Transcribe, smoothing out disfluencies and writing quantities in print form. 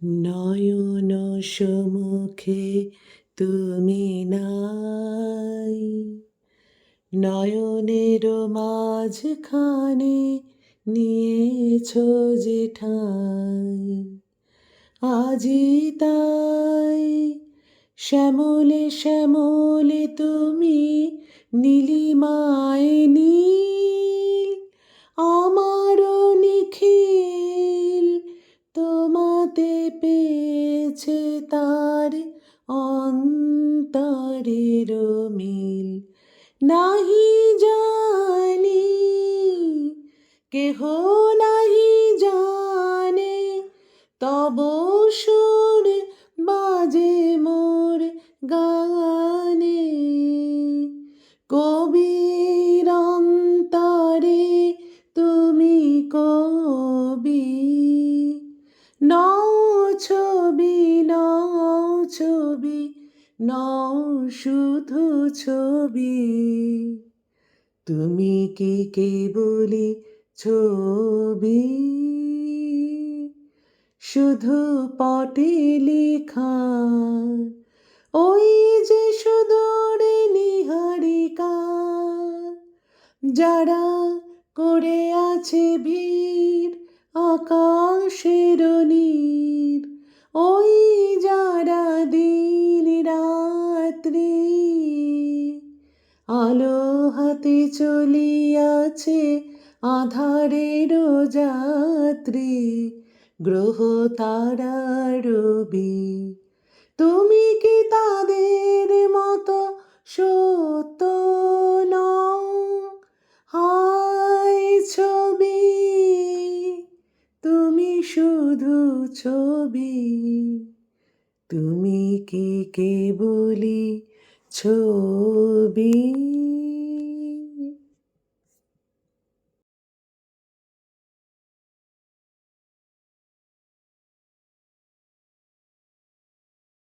নয়ন সমুখে তুমি নাই, নয়নের মাঝখানে নিয়েছ যে ঠাঁই। আজি তাই শ্যামলে শ্যামলে তুমি নীলিমায় নীল, আমারও নিখিল তোমাতে পেয়েছে তার অন্তরের মিল। নাহি জানি কেহ নাহি জানে, তব সুর বাজে মোর গানে। কবির অন্তরে তুমি কবি, নও ছবি নও ছবি নও শুধু ছবি। তুমি কি কেবলি ছবি, শুধু পটে লেখা, ওই যে সুদূরে নীহারিকা, যারা করে আছে ভিড় আকাশের নীর, ওই যারা দিন রাত্রি আলো হাতে চলিয়াছে আঁধারের যাত্রী, গ্রহ তারা রবি। তুমি কি তাদের মতো সত্য নও? হায় ছবি, তুমি শুধু ছবি। তুমি কি কেবলি ছবি।